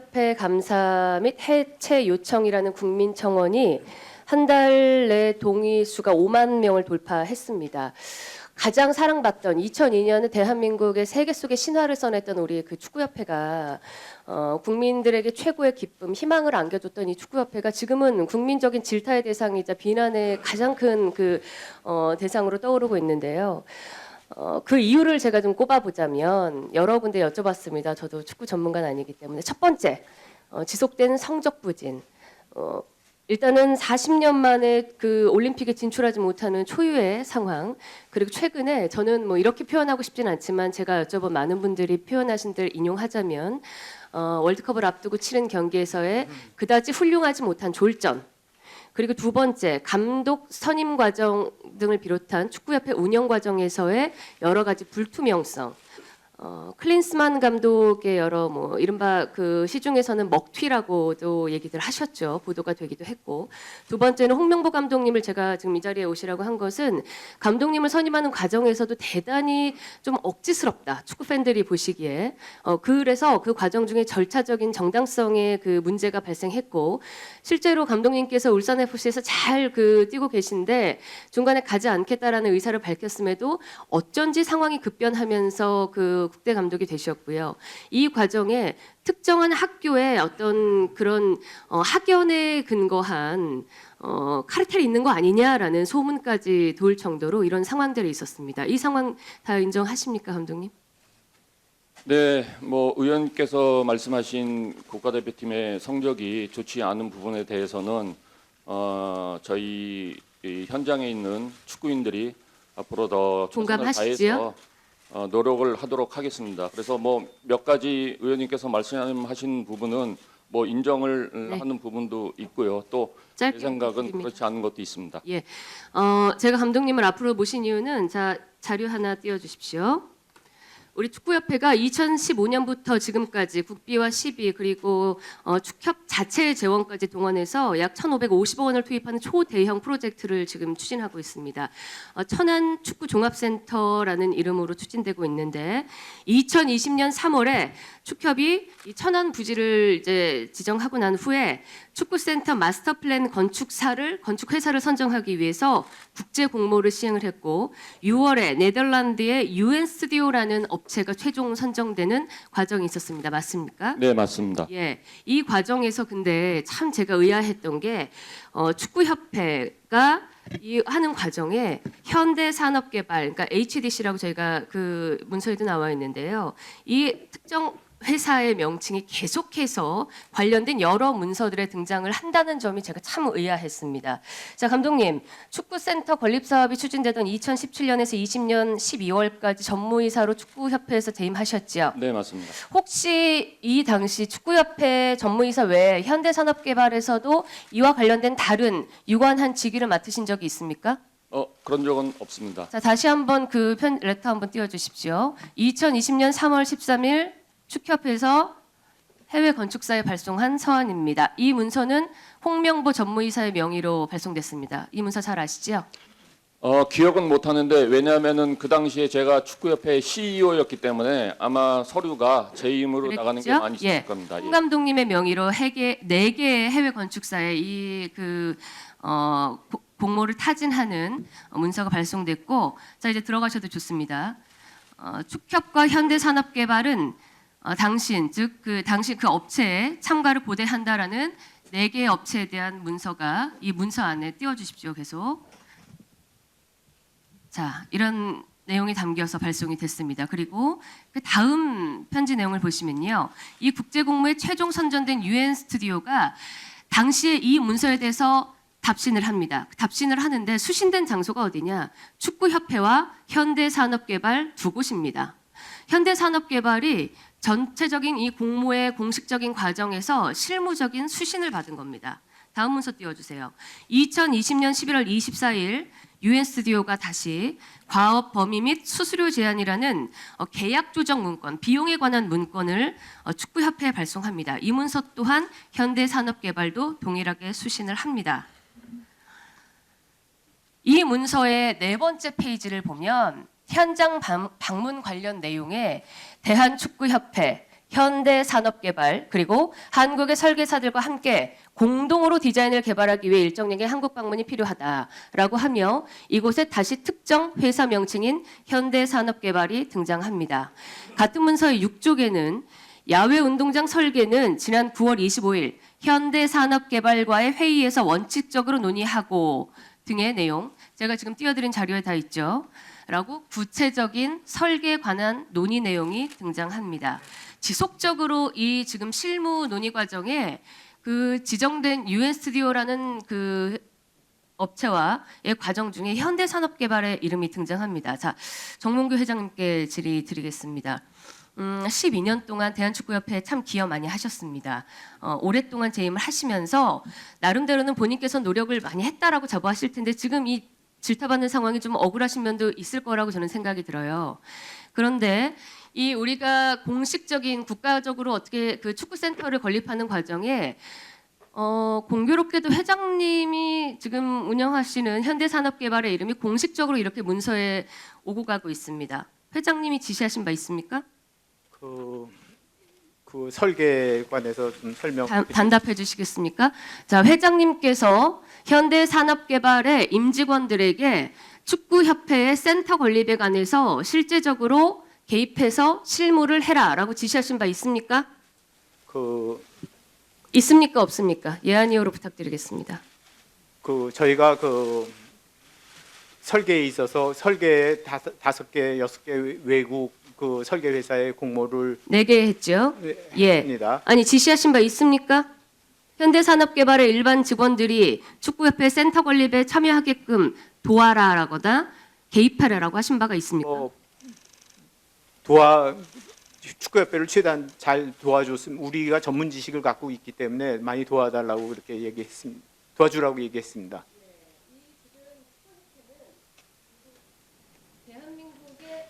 축구협회 감사 및 해체 요청이라는 국민청원이 한 달 내 동의 수가 5만 명을 돌파했습니다. 가장 사랑받던 2002년에 대한민국의 세계 속의 신화를 써냈던 우리 그 축구협회가 국민들에게 최고의 기쁨, 희망을 안겨줬던 이 축구협회가 지금은 국민적인 질타의 대상이자 비난의 가장 큰 대상으로 떠오르고 있는데요. 그 이유를 제가 좀 꼽아보자면 여러 군데 여쭤봤습니다. 저도 축구 전문가는 아니기 때문에. 첫 번째, 지속된 성적 부진. 일단은 40년 만에 그 올림픽에 진출하지 못하는 초유의 상황. 그리고 최근에 저는 뭐 이렇게 표현하고 싶진 않지만 제가 여쭤본 많은 분들이 표현하신 들 인용하자면 월드컵을 앞두고 치른 경기에서의 그다지 훌륭하지 못한 졸전. 그리고 두 번째, 감독 선임 과정 등을 비롯한 축구협회 운영 과정에서의 여러 가지 불투명성. 클린스만 감독의 여러 뭐 이른바 그 시중에서는 먹튀라고도 얘기들 하셨죠. 보도가 되기도 했고. 두 번째는 홍명보 감독님을 제가 지금 이 자리에 오시라고 한 것은 감독님을 선임하는 과정에서도 대단히 좀 억지스럽다. 축구 팬들이 보시기에. 그래서 그 과정 중에 절차적인 정당성의 그 문제가 발생했고 실제로 감독님께서 울산 FC에서 잘 뛰고 계신데 중간에 가지 않겠다라는 의사를 밝혔음에도 어쩐지 상황이 급변하면서 국대 감독이 되셨고요. 이 과정에 특정한 학교에 어떤 그런 학연에 근거한 카르텔이 있는 거 아니냐라는 소문까지 돌 정도로 이런 상황들이 있었습니다. 이 상황 다 인정하십니까, 감독님? 네, 뭐 의원께서 말씀하신 국가대표팀의 성적이 좋지 않은 부분에 대해서는 저희 이 현장에 있는 축구인들이 앞으로 더 최선을 다해서 노력을 하도록 하겠습니다. 그래서 뭐 몇 가지 의원님께서 말씀하신 부분은 뭐 인정을 하는 부분도 있고요. 또 제 생각은 그렇지 않은 것도 있습니다. 예, 제가 감독님을 앞으로 모신 이유는 자료 하나 띄워주십시오. 우리 축구협회가 2015년부터 지금까지 국비와 시비 그리고 축협 자체의 재원까지 동원해서 약 1,550억 원을 투입하는 초대형 프로젝트를 지금 추진하고 있습니다. 천안 축구 종합센터라는 이름으로 추진되고 있는데 2020년 3월에 축협이 이 천안 부지를 이제 지정하고 난 후에 축구센터 마스터 플랜 건축회사를 선정하기 위해서 국제 공모를 시행을 했고 6월에 네덜란드의 UN 스튜디오라는 업체가 최종 선정되는 과정이 있었습니다. 맞습니까? 네, 맞습니다. 예, 이 과정에서 근데 참 제가 의아했던 게 축구협회가 이 하는 과정에 현대산업개발, 그러니까 HDC라고 저희가 그 문서에도 나와 있는데요. 이 특정 회사의 명칭이 계속해서 관련된 여러 문서들에 등장을 한다는 점이 제가 참 의아했습니다. 자, 감독님, 축구센터 건립사업이 추진되던 2017년에서 20년 12월까지 전무이사로 축구협회에서 재임하셨죠? 네, 맞습니다. 혹시 이 당시 축구협회 전무이사 외에 현대산업개발에서도 이와 관련된 다른 유관한 직위를 맡으신 적이 있습니까? 그런 적은 없습니다. 자, 다시 한번 그 레터 한번 띄워주십시오. 2020년 3월 13일 축협에서 해외 건축사에 발송한 서한입니다. 이 문서는 홍명보 전무이사의 명의로 발송됐습니다. 이 문서 잘 아시죠? 기억은 못 하는데 왜냐하면은 그 당시에 제가 축구협회 CEO였기 때문에 아마 서류가 제 이름으로 나가는 게 많이 있을 겁니다. 홍 감독님의 명의로 4개의 해외 건축사에 이 공모를 타진하는 문서가 발송됐고, 자 이제 들어가셔도 좋습니다. 축협과 현대산업개발은 당신 그 업체에 참가를 고대한다라는 4개의 업체에 대한 문서가 이 문서 안에 띄워주십시오. 계속. 자, 이런 내용이 담겨서 발송이 됐습니다. 그리고 그 다음 편지 내용을 보시면요, 이 국제공모에 최종 선정된 UN 스튜디오가 당시에 이 문서에 대해서 답신을 합니다. 답신을 하는데 수신된 장소가 어디냐? 축구협회와 현대산업개발 두 곳입니다. 현대산업개발이 전체적인 이 공모의 공식적인 과정에서 실무적인 수신을 받은 겁니다. 다음 문서 띄워주세요. 2020년 11월 24일 UN 스튜디오가 다시 과업 범위 및 수수료 제한이라는 계약 조정 문건, 비용에 관한 문건을 축구협회에 발송합니다. 이 문서 또한 현대산업개발도 동일하게 수신을 합니다. 이 문서의 4번째 페이지를 보면 현장 방문 관련 내용에 대한축구협회, 현대산업개발 그리고 한국의 설계사들과 함께 공동으로 디자인을 개발하기 위해 일정량의 한국 방문이 필요하다라고 하며 이곳에 다시 특정 회사 명칭인 현대산업개발이 등장합니다. 같은 문서의 6쪽에는 야외 운동장 설계는 지난 9월 25일 현대산업개발과의 회의에서 원칙적으로 논의하고 등의 내용, 제가 지금 띄워드린 자료에 다 있죠. 라고 구체적인 설계에 관한 논의 내용이 등장합니다. 지속적으로 이 지금 실무 논의 과정에 그 지정된 UN 스튜디오라는 그 업체와의 과정 중에 현대산업개발의 이름이 등장합니다. 자, 정몽규 회장님께 질의 드리겠습니다. 12년 동안 대한축구협회에 참 기여 많이 하셨습니다. 오랫동안 재임을 하시면서 나름대로는 본인께서 노력을 많이 했다라고 자부하실 텐데 지금 이 질타받는 상황이 좀 억울하신 면도 있을 거라고 저는 생각이 들어요. 그런데 이 우리가 공식적인 국가적으로 어떻게 그 축구센터를 건립하는 과정에 공교롭게도 회장님이 지금 운영하시는 현대산업개발의 이름이 공식적으로 이렇게 문서에 오고 가고 있습니다. 회장님이 지시하신 바 있습니까? 그 설계관에서 좀 설명. 단답해 주시겠습니까? 자, 회장님께서 현대산업개발의 임직원들에게 축구협회의 센터 건립에 관해서 실제적으로 개입해서 실무를 해라라고 지시하신 바 있습니까? 있습니까? 없습니까? 예안이어로 부탁드리겠습니다. 저희가 설계에 있어서 설계 5개, 6개 외국 그 설계 회사의 공모를 4개 했죠? 예. 했습니다. 아니 지시하신 바 있습니까? 현대산업개발의 일반 직원들이 축구협회 센터 건립에 참여하게끔 도와라라거나 개입하라라고 하신 바가 있습니까? 축구협회를 최대한 잘 도와줬으면 우리가 전문 지식을 갖고 있기 때문에 많이 도와달라고 그렇게 얘기했습니다. 도와주라고 얘기했습니다. 대한민국의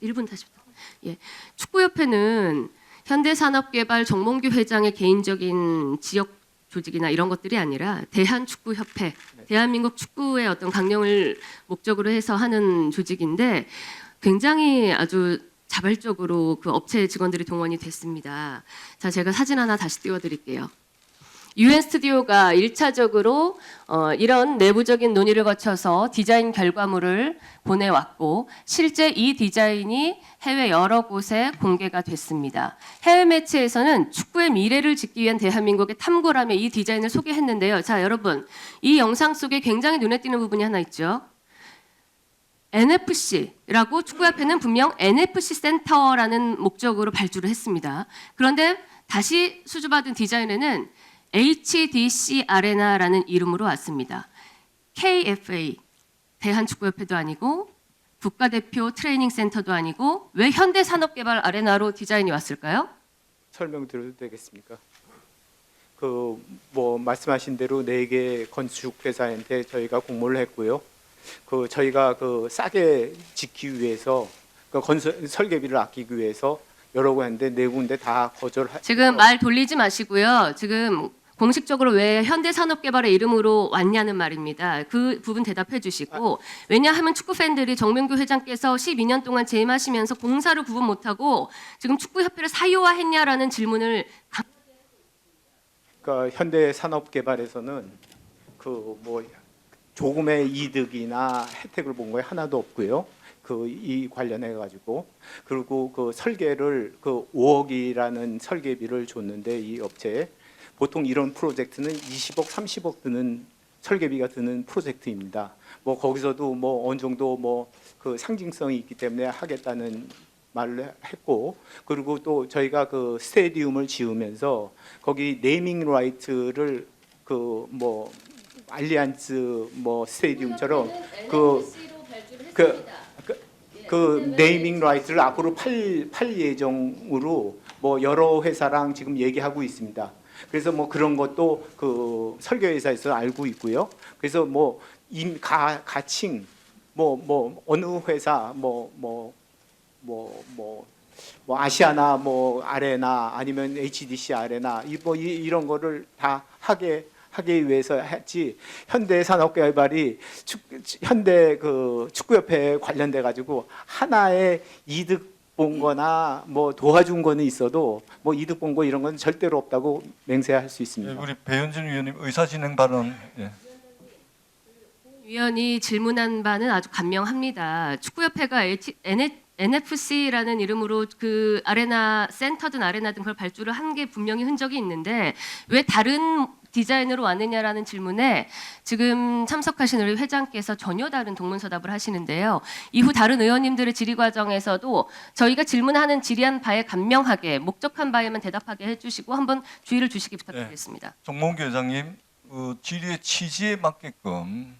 1분 다시 예. 축구협회는 현대산업개발 정몽규 회장의 개인적인 지역 조직이나 이런 것들이 아니라 대한축구협회, 대한민국 축구의 어떤 강령을 목적으로 해서 하는 조직인데 굉장히 아주 자발적으로 그 업체 직원들이 동원이 됐습니다. 자, 제가 사진 하나 다시 띄워드릴게요. UN 스튜디오가 1차적으로 이런 내부적인 논의를 거쳐서 디자인 결과물을 보내왔고 실제 이 디자인이 해외 여러 곳에 공개가 됐습니다. 해외 매체에서는 축구의 미래를 짓기 위한 대한민국의 탐구라며 이 디자인을 소개했는데요. 자, 여러분 이 영상 속에 굉장히 눈에 띄는 부분이 하나 있죠. NFC라고 축구협회는 분명 NFC 센터라는 목적으로 발주를 했습니다. 그런데 다시 수주받은 디자인에는 HDC 아레나라는 이름으로 왔습니다. KFA 대한축구협회도 아니고 국가대표 트레이닝 센터도 아니고 왜 현대산업개발 아레나로 디자인이 왔을까요? 설명드려도 되겠습니까? 뭐 말씀하신 대로 4개 건축 회사한테 저희가 공모를 했고요. 저희가 싸게 짓기 위해서 건설 설계비를 아끼기 위해서 여러 군데 4군데 다 거절하. 지금 말 돌리지 마시고요. 지금 공식적으로 왜 현대산업개발의 이름으로 왔냐는 말입니다. 그 부분 대답해 주시고 왜냐하면 축구 팬들이 정명규 회장께서 12년 동안 재임하시면서 공사를 구분 못하고 지금 축구협회를 사유화했냐라는 질문을 그러니까 현대산업개발에서는 뭐 조금의 이득이나 혜택을 본 거 하나도 없고요. 이 관련해 가지고 그리고 설계를 5억이라는 설계비를 줬는데 이 업체에 보통 이런 프로젝트는 20억, 30억 드는 설계비가 드는 프로젝트입니다. 뭐 거기서도 뭐 어느 정도 뭐 상징성이 있기 때문에 하겠다는 말을 했고 그리고 또 저희가 스테디움을 지으면서 거기 네이밍 라이트를 뭐 알리안스 뭐 스테디움처럼 네이밍 라이트를 앞으로 팔 예정으로 뭐 여러 회사랑 지금 얘기하고 있습니다. 그래서 뭐 그런 것도 설계회사에서 알고 있고요. 그래서 뭐 가칭 뭐 어느 회사 뭐 아시아나 뭐 아레나 아니면 HDC 아레나 이런 거를 다 하게 하기 위해서 했지 현대산업개발이 현대 그 축구협회에 관련돼 가지고 하나의 이득 본 거나 뭐 도와준 거는 있어도 뭐 이득 본 거 이런 건 절대로 없다고 맹세할 수 있습니다. 예, 우리 배현진 위원님 의사진행 발언. 예. 위원이 질문한 바는 아주 간명합니다. 축구협회가 NFC라는 이름으로 그 아레나 센터든 아레나든 그걸 발주를 한 게 분명히 흔적이 있는데 왜 다른 디자인으로 왔느냐라는 질문에 지금 참석하신 우리 회장께서 전혀 다른 동문서답을 하시는데요. 이후 다른 의원님들의 질의 과정에서도 저희가 질문하는 질의한 바에 간명하게 목적한 바에만 대답하게 해주시고 한번 주의를 주시기 부탁드리겠습니다. 정몽규 회장님, 질의의 취지에 맞게끔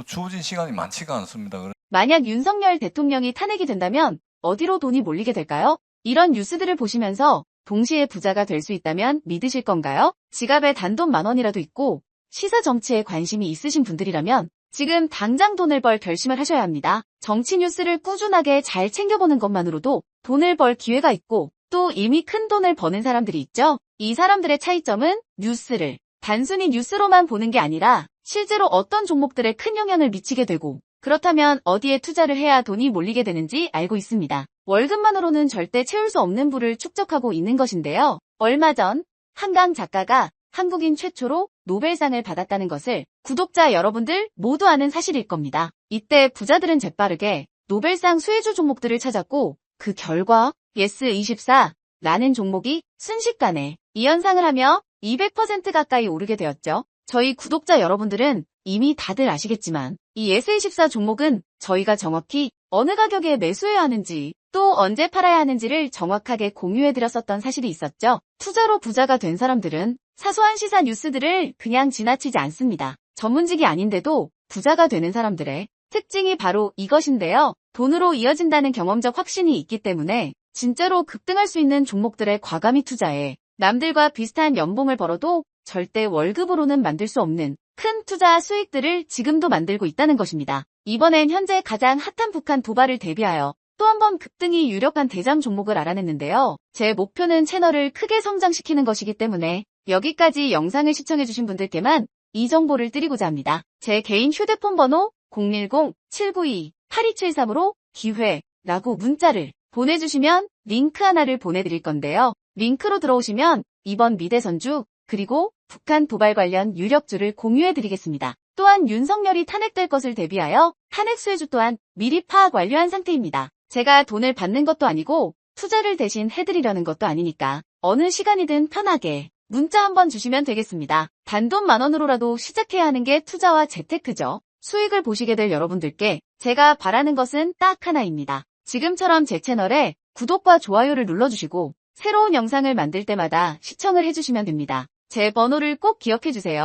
주어진 시간이 많지가 않습니다. 만약 윤석열 대통령이 탄핵이 된다면 어디로 돈이 몰리게 될까요? 이런 뉴스들을 보시면서 동시에 부자가 될 수 있다면 믿으실 건가요? 지갑에 단돈 10,000원이라도 있고 시사 정치에 관심이 있으신 분들이라면 지금 당장 돈을 벌 결심을 하셔야 합니다. 정치 뉴스를 꾸준하게 잘 챙겨보는 것만으로도 돈을 벌 기회가 있고 또 이미 큰 돈을 버는 사람들이 있죠. 이 사람들의 차이점은 뉴스를 단순히 뉴스로만 보는 게 아니라 실제로 어떤 종목들에 큰 영향을 미치게 되고 그렇다면 어디에 투자를 해야 돈이 몰리게 되는지 알고 있습니다. 월급만으로는 절대 채울 수 없는 부를 축적하고 있는 것인데요. 얼마 전 한강 작가가 한국인 최초로 노벨상을 받았다는 것을 구독자 여러분들 모두 아는 사실일 겁니다. 이때 부자들은 재빠르게 노벨상 수혜주 종목들을 찾았고 그 결과 예스24라는 종목이 순식간에 이연상을 하며 200% 가까이 오르게 되었죠. 저희 구독자 여러분들은 이미 다들 아시겠지만 이 예스24 종목은 저희가 정확히 어느 가격에 매수해야 하는지 또 언제 팔아야 하는지를 정확하게 공유해드렸었던 사실이 있었죠. 투자로 부자가 된 사람들은 사소한 시사 뉴스들을 그냥 지나치지 않습니다. 전문직이 아닌데도 부자가 되는 사람들의 특징이 바로 이것인데요. 돈으로 이어진다는 경험적 확신이 있기 때문에 진짜로 급등할 수 있는 종목들에 과감히 투자해 남들과 비슷한 연봉을 벌어도 절대 월급으로는 만들 수 없는 큰 투자 수익들을 지금도 만들고 있다는 것입니다. 이번엔 현재 가장 핫한 북한 도발을 대비하여 또 한 번 급등이 유력한 대장 종목을 알아냈는데요. 제 목표는 채널을 크게 성장시키는 것이기 때문에 여기까지 영상을 시청해주신 분들께만 이 정보를 드리고자 합니다. 제 개인 휴대폰 번호 010-792-8273으로 기회라고 문자를 보내주시면 링크 하나를 보내드릴 건데요. 링크로 들어오시면 이번 미대선주 그리고 북한 도발 관련 유력주를 공유해드리겠습니다. 또한 윤석열이 탄핵될 것을 대비하여 탄핵 수혜주 또한 미리 파악 완료한 상태입니다. 제가 돈을 받는 것도 아니고 투자를 대신 해드리려는 것도 아니니까 어느 시간이든 편하게 문자 한번 주시면 되겠습니다. 단돈 10,000원으로라도 시작해야 하는 게 투자와 재테크죠. 수익을 보시게 될 여러분들께 제가 바라는 것은 딱 하나입니다. 지금처럼 제 채널에 구독과 좋아요를 눌러주시고 새로운 영상을 만들 때마다 시청을 해주시면 됩니다. 제 번호를 꼭 기억해주세요.